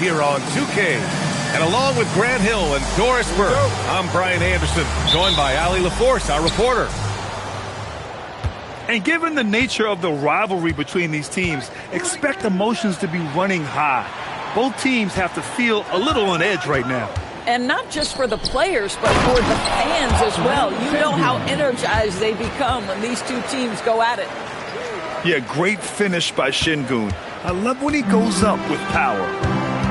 here on 2K. And along with Grant Hill and Doris Burke, I'm Brian Anderson, joined by Allie LaForce, our reporter. And given the nature of the rivalry between these teams, expect emotions to be running high. Both teams have to feel a little on edge right now. And not just for the players, but for the fans as well. You know how energized they become when these two teams go at it. Yeah, great finish by Şengün. I love when he goes up with power.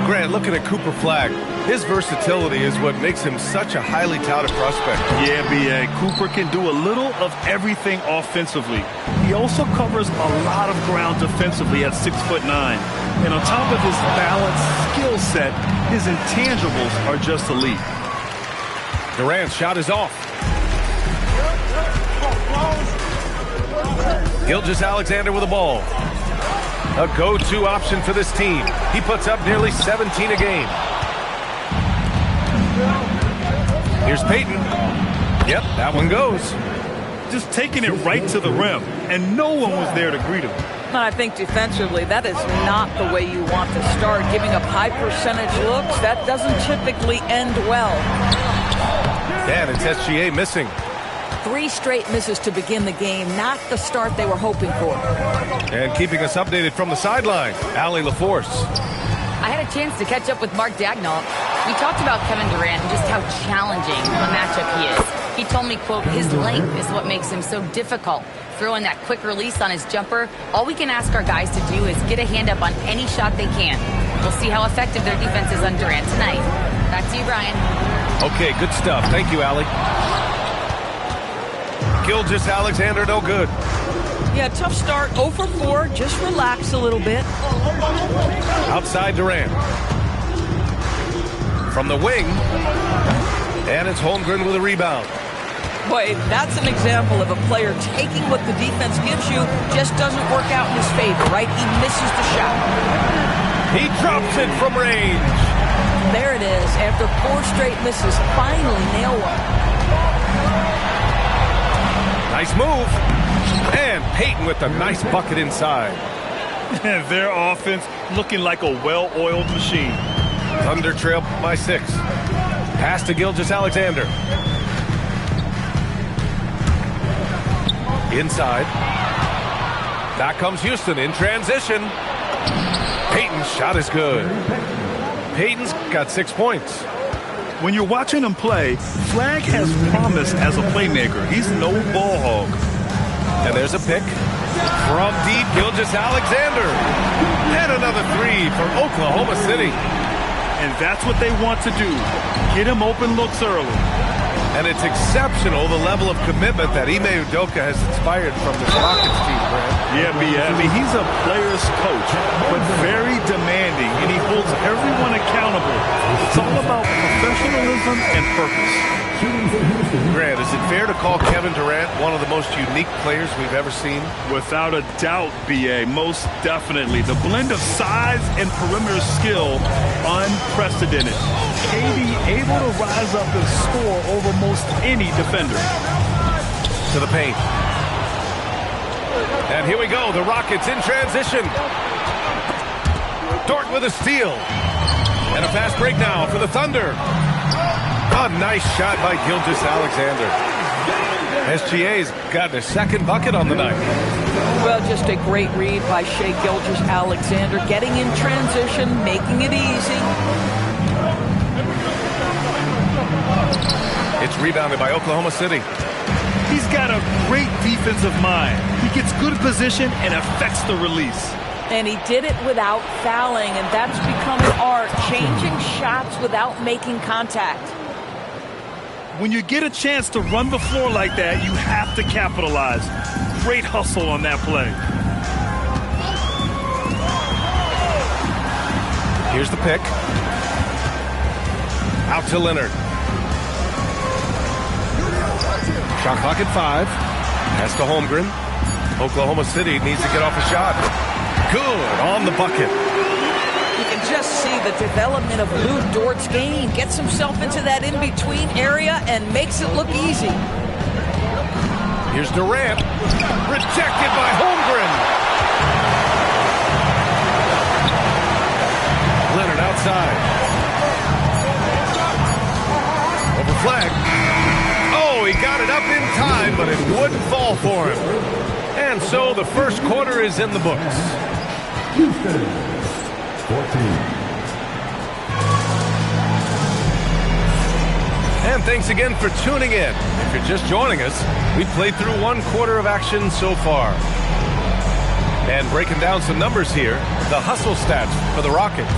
Grant, looking at Cooper Flagg, his versatility is what makes him such a highly touted prospect. Yeah, B.A. Cooper can do a little of everything offensively. He also covers a lot of ground defensively at 6'9". And on top of his balanced skill set, his intangibles are just elite. Durant's shot is off. Gilgeous-Alexander with the ball. A go-to option for this team. He puts up nearly 17 a game. Here's Payton. Yep, that one goes. Just taking it right to the rim, and no one was there to greet him. I think defensively, that is not the way you want to start. Giving up high percentage looks, that doesn't typically end well. And it's SGA missing. 3 straight misses to begin the game, not the start they were hoping for. And keeping us updated from the sideline, Allie LaForce. I had a chance to catch up with Mark Dagnall. We talked about Kevin Durant and just how challenging a matchup he is. He told me, quote, his length is what makes him so difficult. Throwing that quick release on his jumper, all we can ask our guys to do is get a hand up on any shot they can. We'll see how effective their defense is on Durant tonight. Back to you, Brian. Okay, good stuff. Thank you, Allie. Gilgeous-Alexander, no good. Yeah, tough start, 0 for 4. Just relax a little bit. Outside Durant. From the wing. And it's Holmgren with a rebound. Boy, that's an example of a player taking what the defense gives you, just doesn't work out in his favor, right? He misses the shot. He drops it from range. There it is. After 4 straight misses, finally nail one. Nice move. And Payton with a nice bucket inside. And their offense looking like a well-oiled machine. Thunder trail by 6. Pass to Gilgeous-Alexander. Inside. Back comes Houston in transition. Payton's shot is good. Payton's got 6 points. When you're watching him play, Flagg has promise as a playmaker. He's no ball hog. And there's a pick from deep, Gilgeous-Alexander. And another 3 from Oklahoma City. And that's what they want to do. Get him open looks early. And it's exceptional, the level of commitment that Ime Udoka has inspired from this Rockets team, Grant. Yeah, I mean, he's a player's coach, but very demanding, and he holds everyone accountable. It's all about professionalism and purpose. Grant, is it fair to call Kevin Durant one of the most unique players we've ever seen? Without a doubt, B.A., most definitely. The blend of size and perimeter skill, unprecedented. KD able to rise up and score over most any defender. To the paint. And here we go, the Rockets in transition. Dort with a steal. And a fast break now for the Thunder. A nice shot by Gilgeous-Alexander. SGA's got a second bucket on the night. Well, just a great read by Shai Gilgeous-Alexander, getting in transition, making it easy. It's rebounded by Oklahoma City. He's got a great defensive mind. He gets good position and affects the release. And he did it without fouling, and that's become an art, changing shots without making contact. When you get a chance to run the floor like that, you have to capitalize. Great hustle on that play. Here's the pick. Out to Leonard. Shot clock at 5. Pass to Holmgren. Oklahoma City needs to get off a shot. Good on the bucket. You can just see the development of Lou Dort's game. Gets himself into that in-between area and makes it look easy. Here's Durant. Rejected by Holmgren. Leonard outside. Over flag. Oh, he got it up in time, but it wouldn't fall for him. And so the first quarter is in the books. Houston, 14. And thanks again for tuning in. If you're just joining us, we've played through one quarter of action so far. And breaking down some numbers here, the hustle stats for the Rockets.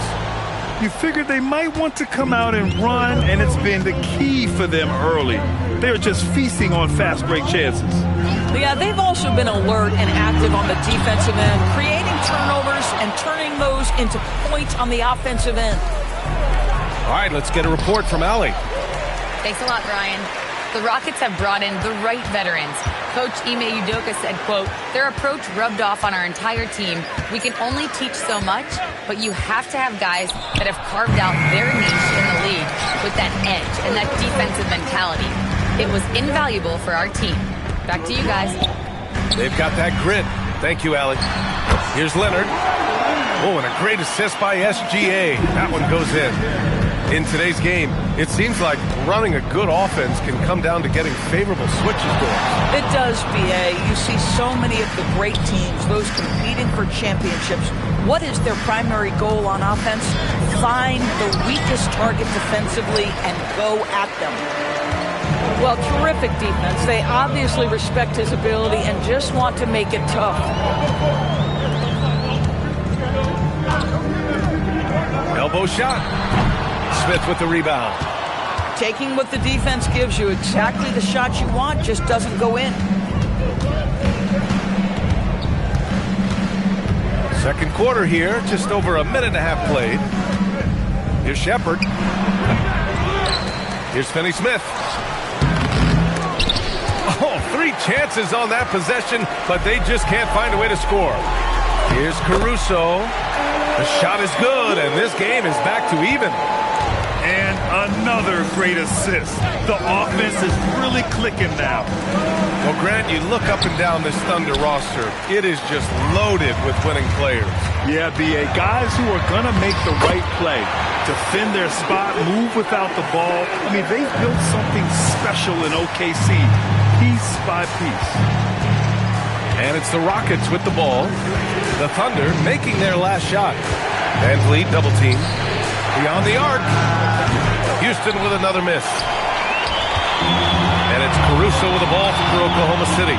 You figured they might want to come out and run, and it's been the key for them early. They're just feasting on fast break chances. Yeah, they've also been alert and active on the defensive end, creating turnovers and turning those into points on the offensive end. All right, let's get a report from Allie. Thanks a lot, Brian. The Rockets have brought in the right veterans. Coach Ime Udoka said, quote, their approach rubbed off on our entire team. We can only teach so much, but you have to have guys that have carved out their niche in the league with that edge and that defensive mentality. It was invaluable for our team. Back to you guys. They've got that grit. Thank you, Allie. Here's Leonard. Oh, and a great assist by SGA. That one goes in. In today's game, it seems like running a good offense can come down to getting favorable switches going. It does, BA. You see so many of the great teams, those competing for championships. What is their primary goal on offense? Find the weakest target defensively and go at them. Well, terrific defense. They obviously respect his ability and just want to make it tough. Elbow shot. Smith with the rebound. Taking what the defense gives you, exactly the shot you want, just doesn't go in. Second quarter here, just over a minute and a half played. Here's Shepard. Here's Finney-Smith. Oh, 3 chances on that possession, but they just can't find a way to score. Here's Caruso. The shot is good, and this game is back to even. And another great assist. The offense is really clicking now. Well, Grant, you look up and down this Thunder roster. It is just loaded with winning players. Yeah, BA, guys who are going to make the right play, defend their spot, move without the ball. I mean, they've built something special in OKC, piece by piece. And it's the Rockets with the ball. The Thunder making their last shot. Van Vliet double team. Beyond the arc. Houston with another miss. And it's Caruso with the ball for Oklahoma City.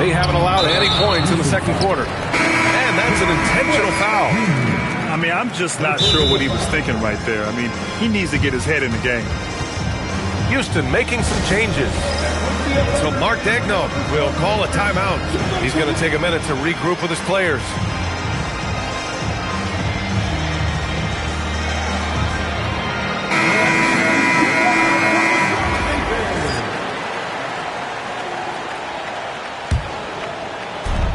They haven't allowed any points in the second quarter. And that's an intentional foul. I mean, I'm just not sure what he was thinking right there. I mean, he needs to get his head in the game. Houston making some changes. So Mark Daigneault will call a timeout. He's going to take a minute to regroup with his players.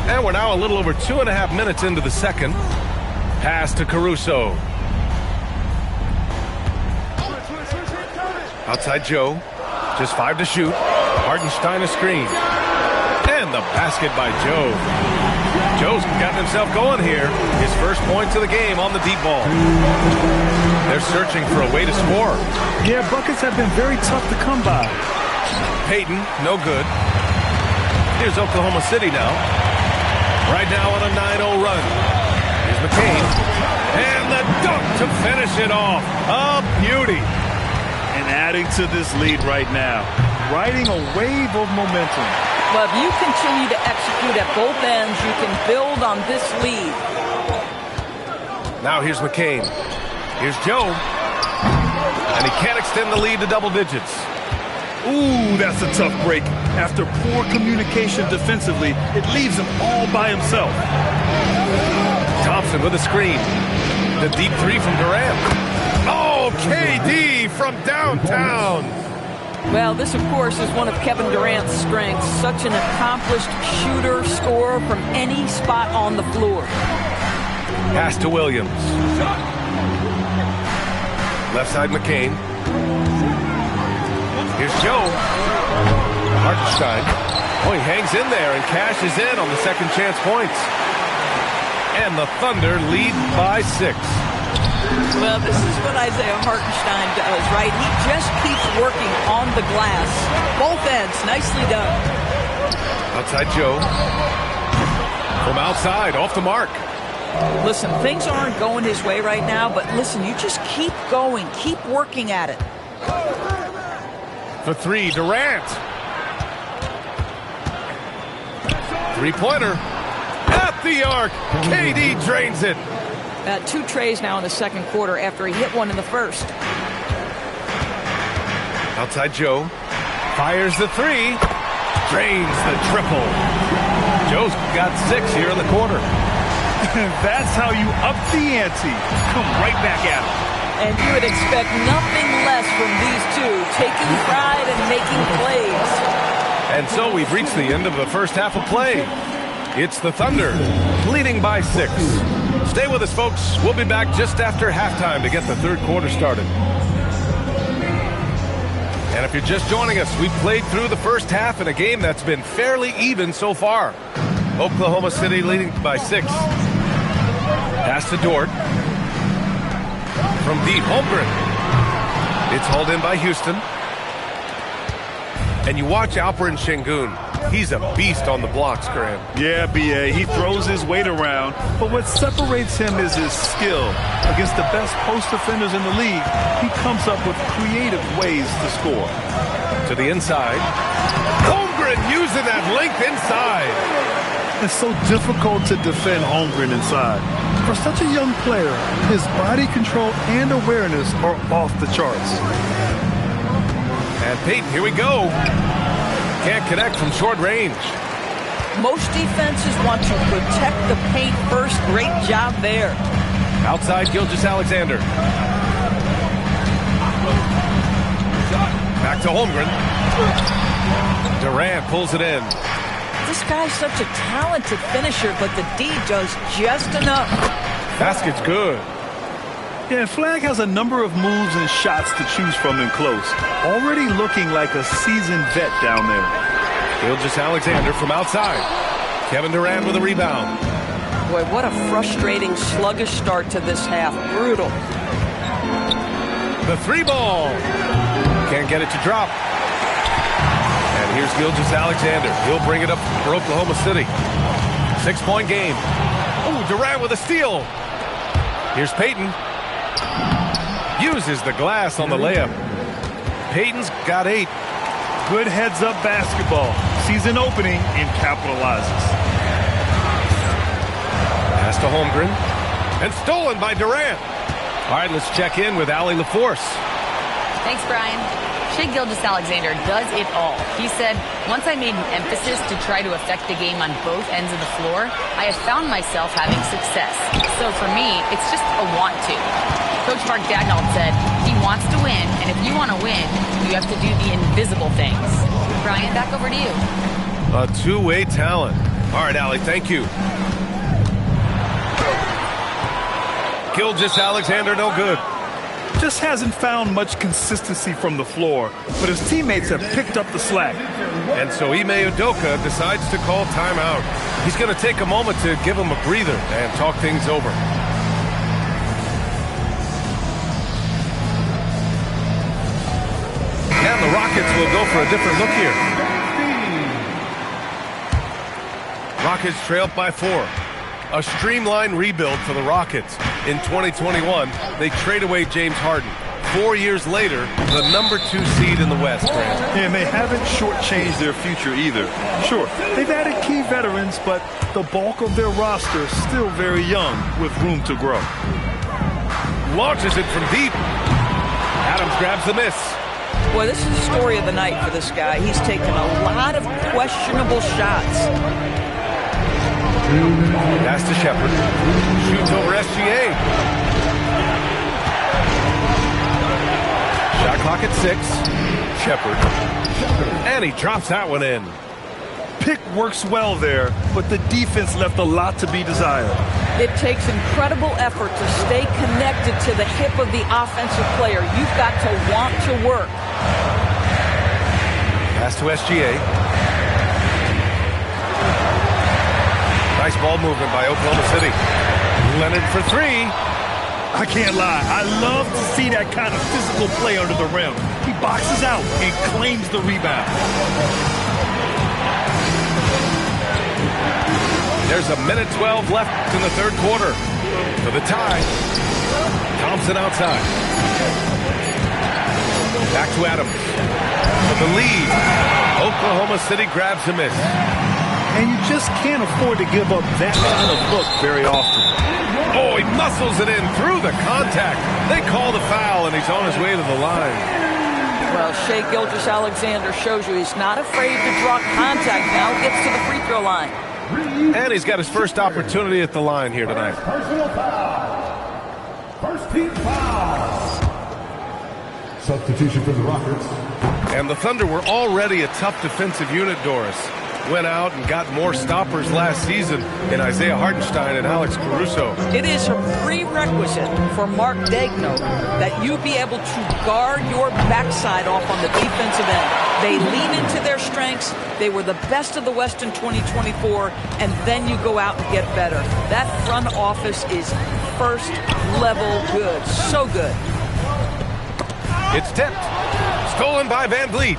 And we're now a little over 2.5 minutes into the second. Pass to Caruso. Outside Joe. Just 5 to shoot. Hartenstein a screen. And the basket by Joe. Joe's gotten himself going here. His first points of the game on the deep ball. They're searching for a way to score. Yeah, buckets have been very tough to come by. Payton, no good. Here's Oklahoma City now. Right now on a 9-0 run. Here's McCain. And the dunk to finish it off. A beauty. And adding to this lead right now. Riding a wave of momentum. Well, if you continue to execute at both ends, you can build on this lead. Now here's McCain. Here's Joe. And he can't extend the lead to double digits. Ooh, that's a tough break. After poor communication defensively, it leaves him all by himself. Thompson with a screen. The deep 3 from Durant. Oh, KD from downtown. Well, this, of course, is one of Kevin Durant's strengths. Such an accomplished shooter, scorer from any spot on the floor. Pass to Williams. Left side McCain. Here's Joe. Hartenstein. Oh, he hangs in there and cashes in on the second chance points. And the Thunder lead by 6. Well, this is what Isaiah Hartenstein does, right? He just keeps working on the glass. Both ends, nicely done. Outside Joe. From outside, off the mark. Listen, things aren't going his way right now, but listen, you just keep going, keep working at it. For three, Durant. Three-pointer. At the arc. KD drains it. 2 trays now in the second quarter after he hit one in the first. Outside Joe. Fires the three. Drains the triple. Joe's got 6 here in the quarter. That's how you up the ante. Come right back at him. And you would expect nothing less from these two, taking pride and making plays. And so we've reached the end of the first half of play. It's the Thunder, leading by 6. Stay with us, folks. We'll be back just after halftime to get the third quarter started. And if you're just joining us, we've played through the first half in a game that's been fairly even so far. Oklahoma City leading by 6. Pass to Dort. From deep, Holmgren. It's hauled in by Houston. And you watch Alperen Şengün. He's a beast on the blocks, Graham. Yeah, B.A. He throws his weight around, but what separates him is his skill. Against the best post defenders in the league, he comes up with creative ways to score. To the inside. Holmgren using that length inside. It's so difficult to defend Holmgren inside. For such a young player, his body control and awareness are off the charts. And Peyton, here we go. Can't connect from short range. Most defenses want to protect the paint first. Great job there. Outside Gilgeous-Alexander. Back to Holmgren. Durant pulls it in. This guy's such a talented finisher, but the D does just enough. Basket's good. Yeah, Flag has a number of moves and shots to choose from in close. Already looking like a seasoned vet down there. Gilgeous-Alexander from outside. Kevin Durant with a rebound. Boy, what a frustrating, sluggish start to this half. Brutal. The three ball. Can't get it to drop. And here's Gilgeous-Alexander. He'll bring it up for Oklahoma City. 6-point game. Oh, Durant with a steal. Here's Peyton. Uses the glass on the layup. Peyton's got 8. Good heads-up basketball. Sees an opening and capitalizes. Pass to Holmgren. And stolen by Durant. All right, let's check in with Allie LaForce. Thanks, Brian. Shai Gilgeous-Alexander does it all. He said, once I made an emphasis to try to affect the game on both ends of the floor, I have found myself having success. So for me, it's just a want to. Coach Mark Daigneault said, he wants to win, and if you want to win, you have to do the invisible things. Brian, back over to you. A two-way talent. All right, Allie, thank you. Gilgeous-Alexander, no good. Just hasn't found much consistency from the floor, but his teammates have picked up the slack. And so Ime Udoka decides to call timeout. He's going to take a moment to give him a breather and talk things over. And the Rockets will go for a different look here. Rockets trail by 4. A streamlined rebuild for the Rockets. In 2021, they trade away James Harden. 4 years later, the number 2 seed in the West, Grant. And they haven't shortchanged their future either. Sure, they've added key veterans, but the bulk of their roster is still very young with room to grow. Launches it from deep. Adams grabs the miss. Boy, this is the story of the night for this guy. He's taken a lot of questionable shots. Pass to Shepard. Shoots over SGA. Shot clock at 6. Shepard. And he drops that one in. Pick works well there, but the defense left a lot to be desired. It takes incredible effort to stay connected to the hip of the offensive player. You've got to want to work. Pass to SGA. Nice ball movement by Oklahoma City. Leonard for 3. I can't lie. I love to see that kind of physical play under the rim. He boxes out and claims the rebound. There's a minute 12 left in the third quarter. For the tie, Thompson outside. Back to Adams. For the lead, Oklahoma City grabs a miss. And you just can't afford to give up that kind of look very often. Oh, he muscles it in through the contact. They call the foul, and he's on his way to the line. Well, Shai Gilgeous-Alexander shows you he's not afraid to draw contact. Now gets to the free throw line. And he's got his first opportunity at the line here tonight. Personal foul. First team foul. Substitution for the Rockets. And the Thunder were already a tough defensive unit, Doris. Went out and got more stoppers last season in Isaiah Hartenstein and Alex Caruso. It is a prerequisite for Mark Daigneault that you be able to guard your backside off on the defensive end. They lean into their strengths. They were the best of the West in 2024, and then you go out and get better. That front office is first level good. So good. It's tipped. Stolen by Van Vliet.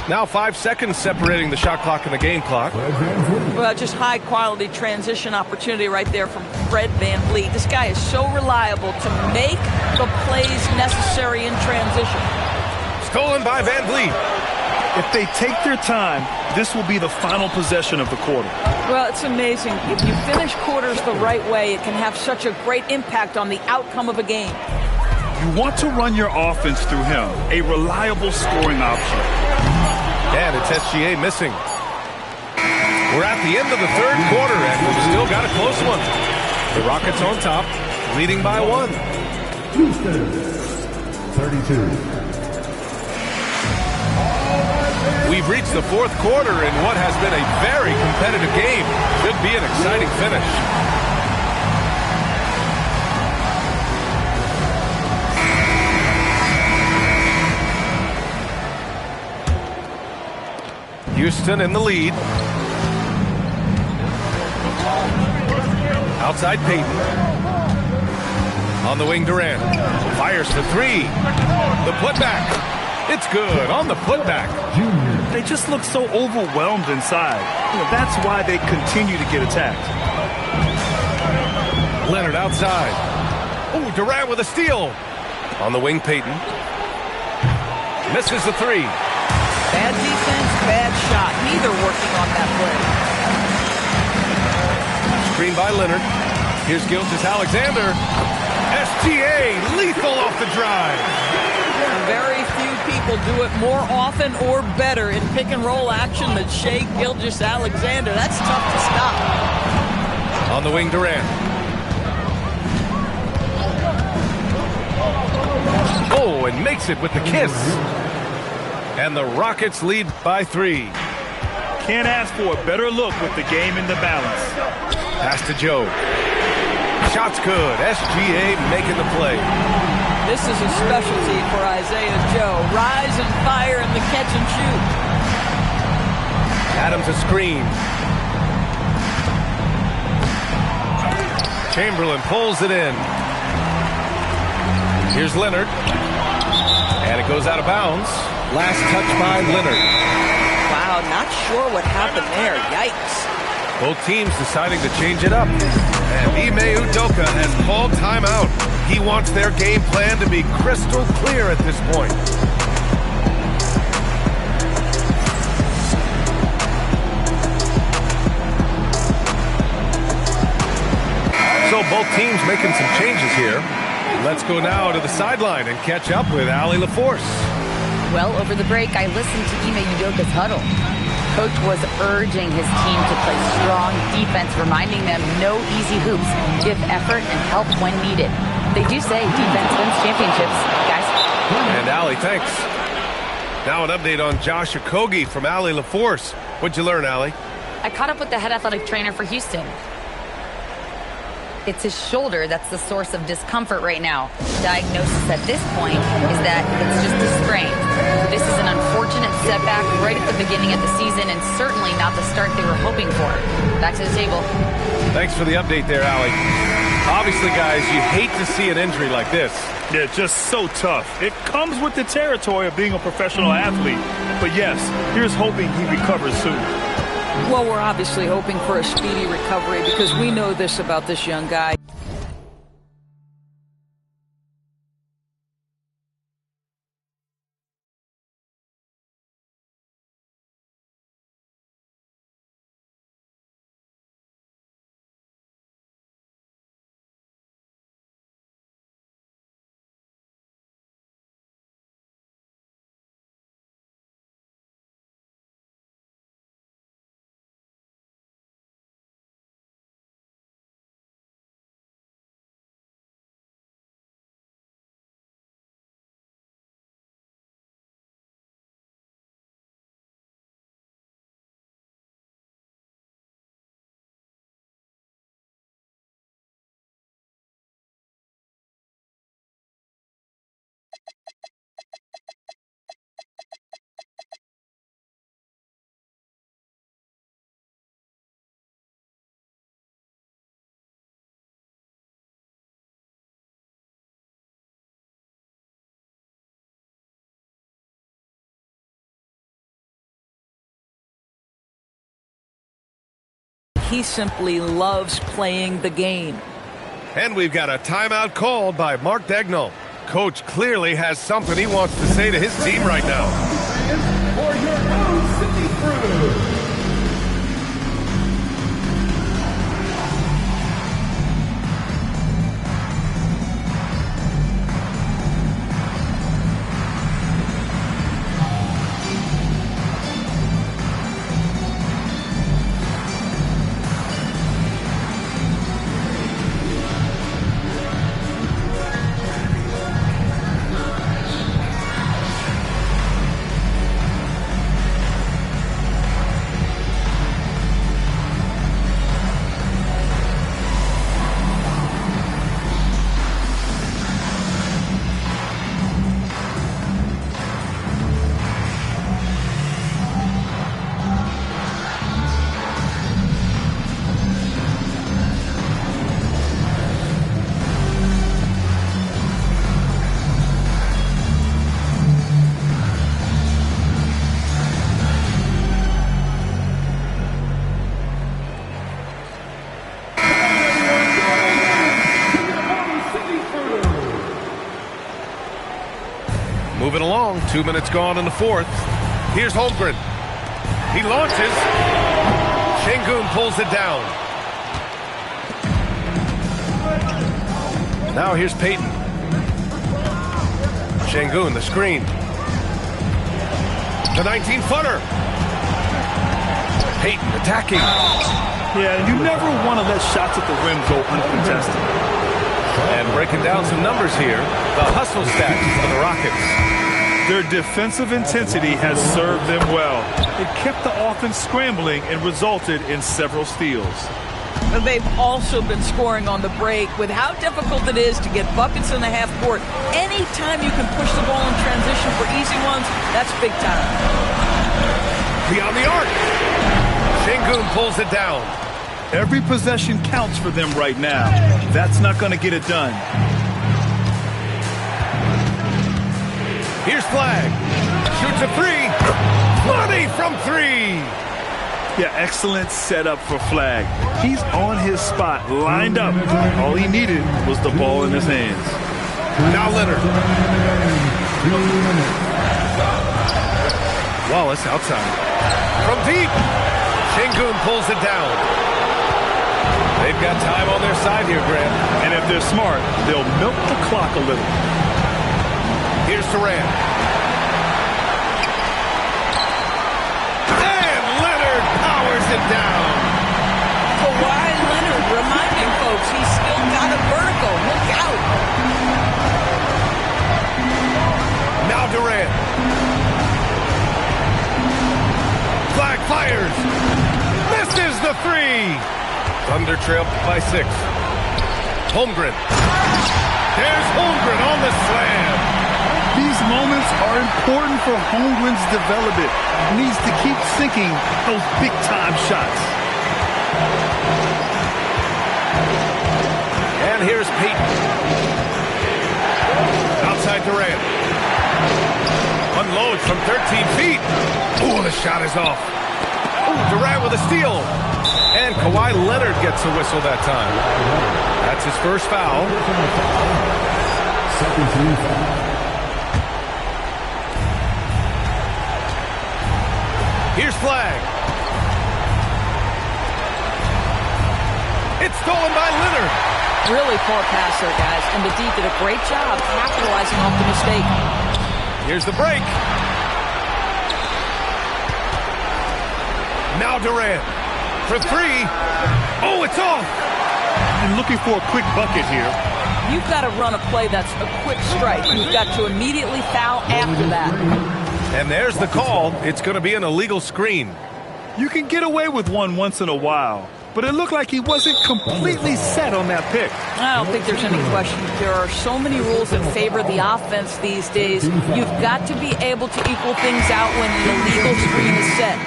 Now 5 seconds separating the shot clock and the game clock. Well, just high-quality transition opportunity right there from Fred Van Vliet. This guy is so reliable to make the plays necessary in transition. Stolen by Van Vliet. If they take their time, this will be the final possession of the quarter. Well, it's amazing. If you finish quarters the right way, it can have such a great impact on the outcome of a game. You want to run your offense through him, a reliable scoring option. And it's SGA missing. We're at the end of the third quarter, and we've still got a close one. The Rockets on top, leading by 1. Houston, 32. We've reached the fourth quarter in what has been a very competitive game. Should be an exciting finish. Houston in the lead. Outside Payton. On the wing, Durant. Fires to 3. The putback. It's good on the putback. They just look so overwhelmed inside. That's why they continue to get attacked. Leonard outside. Oh, Durant with a steal. On the wing, Payton. Misses the 3. Bad defense, bad shot. Neither working on that play. Screen by Leonard. Here's Gilgeous-Alexander. SGA lethal off the drive. Very few people do it more often or better in pick-and-roll action than Shai Gilgeous-Alexander. That's tough to stop. On the wing, Durant. Oh, and makes it with the kiss. And the Rockets lead by 3. Can't ask for a better look with the game in the balance. Pass to Joe. Shot's good. SGA making the play. This is a specialty for Isaiah Joe. Rise and fire in the catch and shoot. Adams a screen. Chamberlain pulls it in. Here's Leonard. And it goes out of bounds. Last touch by Leonard. Wow, not sure what happened there. Yikes. Both teams deciding to change it up. And Ime Udoka has called timeout. He wants their game plan to be crystal clear at this point. So both teams making some changes here. Let's go now to the sideline and catch up with Allie LaForce. Well, over the break, I listened to Ime Udoka's huddle. Coach was urging his team to play strong defense, reminding them no easy hoops, give effort and help when needed. They do say defense wins championships, guys. And Allie, thanks. Now an update on Josh Okogie from Allie LaForce. What'd you learn, Allie? I caught up with the head athletic trainer for Houston. It's his shoulder that's the source of discomfort right now. Diagnosis at this point is that it's just a sprain. This is an unfortunate setback right at the beginning of the season and certainly not the start they were hoping for. Back to the table. Thanks for the update there, Allie. Obviously, guys, you hate to see an injury like this. Yeah, just so tough. It comes with the territory of being a professional athlete. But yes, here's hoping he recovers soon. Well, we're obviously hoping for a speedy recovery because we know this about this young guy. He simply loves playing the game. And we've got a timeout called by Mark Daigneault. Coach clearly has something he wants to say to his team right now. For your own City Crew. Moving along, 2 minutes gone in the fourth. Here's Holmgren. He launches. Şengün pulls it down. Now here's Payton. Şengün, the screen. The 19-footer. Payton attacking. Yeah, you never want to let shots at the rim go uncontested. And breaking down some numbers here, the hustle stats for the Rockets. Their defensive intensity has served them well. It kept the offense scrambling and resulted in several steals. And they've also been scoring on the break. With how difficult it is to get buckets in the half court, anytime you can push the ball in transition for easy ones, that's big time. Beyond the arc. Şengün pulls it down. Every possession counts for them right now. That's not going to get it done. Here's Flag. Shoots a three. Money from three. Yeah, excellent setup for Flag. He's on his spot, lined up. All he needed was the ball in his hands. Now Leonard. Wallace outside. From deep. Şengün pulls it down. They've got time on their side here, Grant. And if they're smart, they'll milk the clock a little. Here's Durant. And Leonard powers it down. Kawhi Leonard reminding folks he's still got a vertical. Look out. Now Durant. Flag fires. Misses the three. Thunder trail by 6. Holmgren. There's Holmgren on the slam. These moments are important for Holmgren's development. He needs to keep sinking those big-time shots. And here's Peyton. Outside Durant. Unloads from 13 feet. Oh, the shot is off. Ooh, Durant with a steal. And Kawhi Leonard gets a whistle that time. That's his first foul. Second team foul. Here's flag. It's stolen by Leonard. Really poor pass there, guys. And the D did a great job capitalizing off the mistake. Here's the break. Now Durant for three. Oh, it's off. And looking for a quick bucket here. You've got to run a play that's a quick strike. You've got to immediately foul after that. And there's the call. It's going to be an illegal screen. You can get away with one once in a while, but it looked like he wasn't completely set on that pick. I don't think there's any question. There are so many rules that favor the offense these days. You've got to be able to equal things out when the illegal screen is set.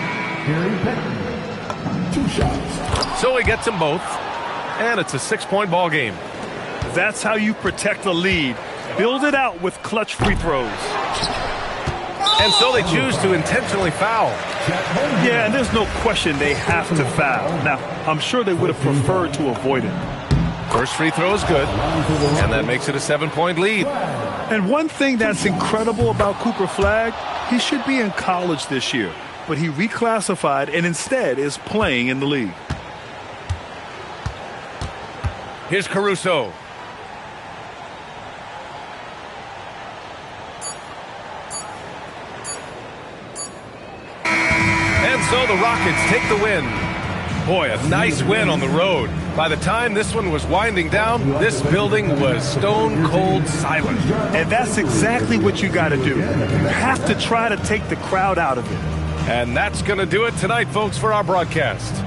Gary Payton, 2 shots. So he gets them both, and it's a 6-point ball game. That's how you protect a lead. Build it out with clutch free throws. And so they choose to intentionally foul. Yeah, and there's no question they have to foul. Now, I'm sure they would have preferred to avoid it. First free throw is good, and that makes it a 7-point lead. And one thing that's incredible about Cooper Flagg, he should be in college this year, but he reclassified and instead is playing in the league. Here's Caruso. And so the Rockets take the win. Boy, a nice win on the road. By the time this one was winding down, this building was stone cold silent. And that's exactly what you got to do. You have to try to take the crowd out of it. And that's going to do it tonight, folks, for our broadcast.